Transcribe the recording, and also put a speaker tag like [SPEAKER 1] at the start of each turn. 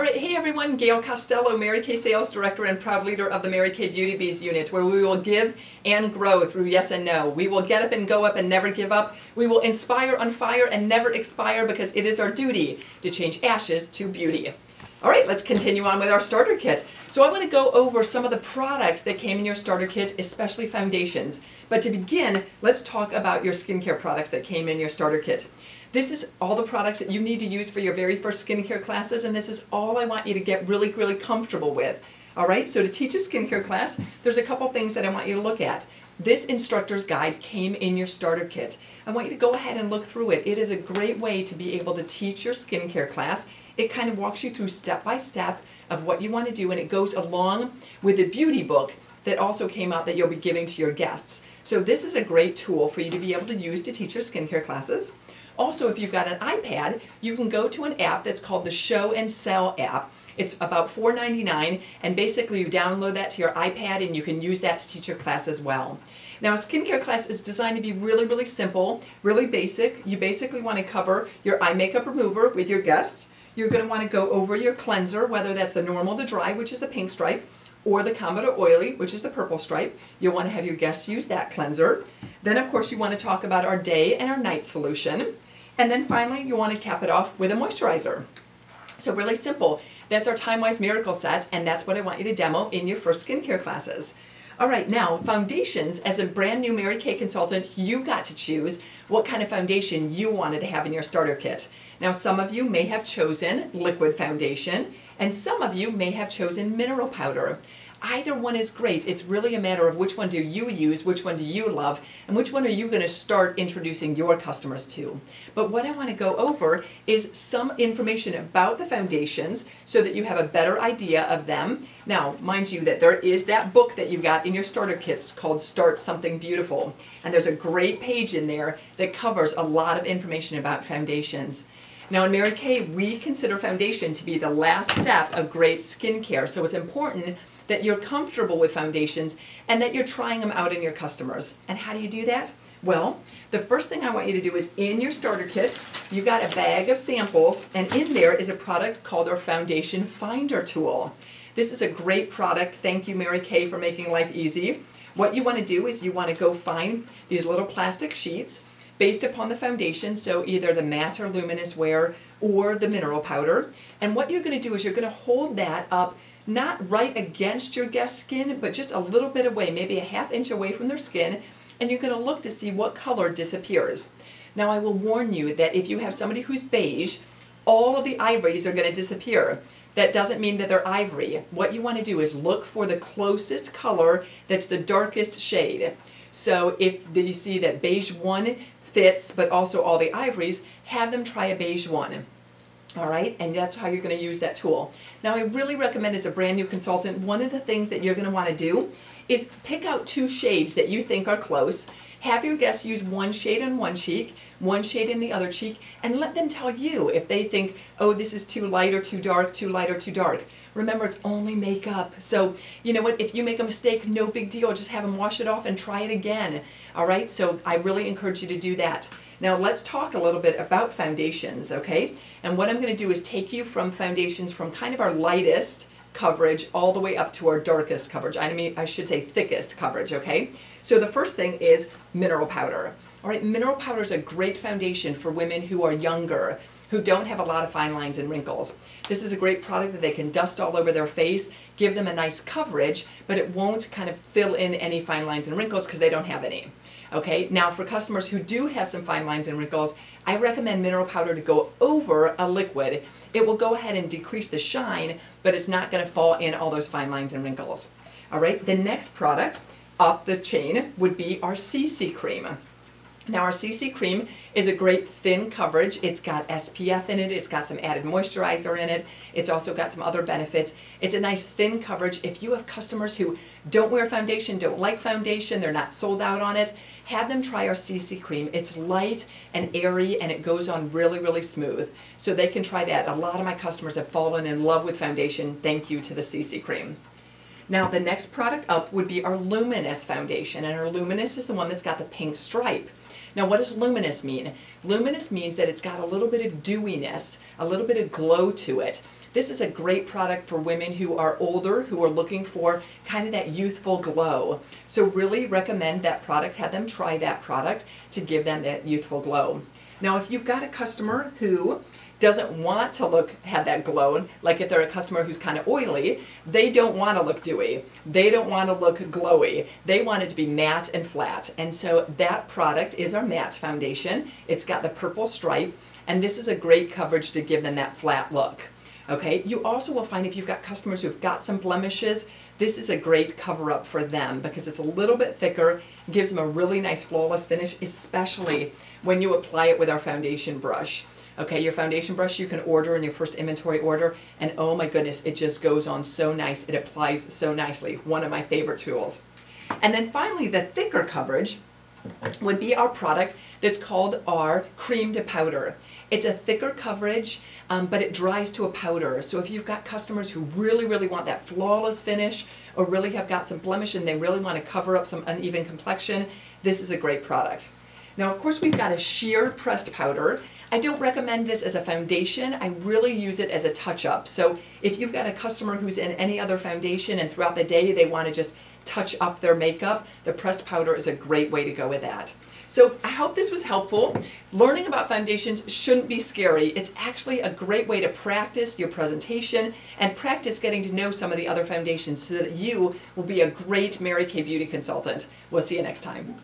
[SPEAKER 1] All right, hey everyone, Gail Costello, Mary Kay Sales Director and proud leader of the Mary Kay Beauty Bees unit, where we will give and grow through yes and no. We will get up and go up and never give up. We will inspire on fire and never expire, because it is our duty to change ashes to beauty. All right, let's continue on with our starter kit. So I want to go over some of the products that came in your starter kits, especially foundations. But to begin, let's talk about your skincare products that came in your starter kit. This is all the products that you need to use for your very first skincare classes, and this is all I want you to get really comfortable with. All right, so to teach a skincare class, there's a couple things that I want you to look at. This instructor's guide came in your starter kit. I want you to go ahead and look through it. It is a great way to be able to teach your skincare class. It kind of walks you through step by step of what you want to do, and it goes along with the beauty book that also came out that you'll be giving to your guests. So this is a great tool for you to be able to use to teach your skincare classes. Also, if you've got an iPad, you can go to an app that's called the Show and Sell app. It's about $4.99, and basically you download that to your iPad and you can use that to teach your class as well. Now, a skincare class is designed to be really simple, really basic. You basically want to cover your eye makeup remover with your guests. You're going to want to go over your cleanser, whether that's the normal to dry, which is the pink stripe, or the Combo to Oily, which is the purple stripe. You'll want to have your guests use that cleanser. Then, of course, you want to talk about our day and our night solution. And then finally, you want to cap it off with a moisturizer. So really simple. That's our Time-Wise Miracle Set, and that's what I want you to demo in your first skincare classes. All right, now foundations. As a brand new Mary Kay consultant, you got to choose what kind of foundation you wanted to have in your starter kit. Now, some of you may have chosen liquid foundation, and some of you may have chosen mineral powder. Either one is great. It's really a matter of which one do you use, which one do you love, and which one are you going to start introducing your customers to. But what I want to go over is some information about the foundations so that you have a better idea of them. Now, mind you that there is that book that you got in your starter kits called Start Something Beautiful. And there's a great page in there that covers a lot of information about foundations. Now, in Mary Kay, we consider foundation to be the last step of great skincare, so it's important that you're comfortable with foundations and that you're trying them out in your customers. And how do you do that? Well, the first thing I want you to do is in your starter kit, you got a bag of samples, and in there is a product called our Foundation Finder tool. This is a great product. Thank you, Mary Kay, for making life easy. What you want to do is you want to go find these little plastic sheets based upon the foundation, so either the matte or luminous wear or the mineral powder. And what you're going to do is you're going to hold that up not right against your guest's skin, but just a little bit away, maybe a ½ inch away from their skin, and you're going to look to see what color disappears. Now, I will warn you that if you have somebody who's beige, all of the ivories are going to disappear. That doesn't mean that they're ivory. What you want to do is look for the closest color that's the darkest shade. So if you see that beige 1 fits, but also all the ivories, have them try a beige 1. All right, and that's how you're going to use that tool. Now, I really recommend, as a brand new consultant, one of the things that you're going to want to do is pick out 2 shades that you think are close. Have your guests use 1 shade on one cheek, 1 shade in the other cheek, and let them tell you if they think, oh, this is too light or too dark, too light or too dark. Remember, it's only makeup. So, you know what, if you make a mistake, no big deal. Just have them wash it off and try it again. All right, so I really encourage you to do that. Now, let's talk a little bit about foundations, okay? And what I'm going to do is take you from foundations from kind of our lightest coverage all the way up to our darkest coverage. I should say thickest coverage, okay? So the first thing is mineral powder. All right, mineral powder is a great foundation for women who are younger, who don't have a lot of fine lines and wrinkles. This is a great product that they can dust all over their face, give them a nice coverage, but it won't kind of fill in any fine lines and wrinkles because they don't have any. Okay, now for customers who do have some fine lines and wrinkles, I recommend mineral powder to go over a liquid. It will go ahead and decrease the shine, but it's not going to fall in all those fine lines and wrinkles. All right, the next product up the chain would be our CC cream. Now, our CC cream is a great thin coverage. It's got SPF in it. It's got some added moisturizer in it. It's also got some other benefits. It's a nice thin coverage. If you have customers who don't wear foundation, don't like foundation, they're not sold out on it, have them try our CC cream. It's light and airy, and it goes on really smooth. So they can try that. A lot of my customers have fallen in love with foundation. Thank you to the CC cream. Now, the next product up would be our Luminous foundation, and our Luminous is the one that's got the pink stripe. Now, what does luminous mean? Luminous means that it's got a little bit of dewiness, a little bit of glow to it. This is a great product for women who are older, who are looking for kind of that youthful glow. So really recommend that product, have them try that product to give them that youthful glow. Now, if you've got a customer who doesn't want to have that glow, like if they're a customer who's kind of oily, they don't want to look dewy. They don't want to look glowy. They want it to be matte and flat. And so that product is our matte foundation. It's got the purple stripe, and this is a great coverage to give them that flat look. Okay, you also will find if you've got customers who've got some blemishes, this is a great cover up for them because it's a little bit thicker, gives them a really nice flawless finish, especially when you apply it with our foundation brush. Okay, your foundation brush you can order in your first inventory order, and oh my goodness, it just goes on so nice. It applies so nicely. One of my favorite tools. And then finally, the thicker coverage would be our product that's called our cream to powder. It's a thicker coverage, but it dries to a powder. So if you've got customers who really, really want that flawless finish, or really have got some blemish and they really want to cover up some uneven complexion, this is a great product. Now, of course, we've got a sheer pressed powder. I don't recommend this as a foundation. I really use it as a touch-up. So if you've got a customer who's in any other foundation and throughout the day they want to just touch up their makeup, the pressed powder is a great way to go with that. So I hope this was helpful. Learning about foundations shouldn't be scary. It's actually a great way to practice your presentation and practice getting to know some of the other foundations so that you will be a great Mary Kay Beauty consultant. We'll see you next time.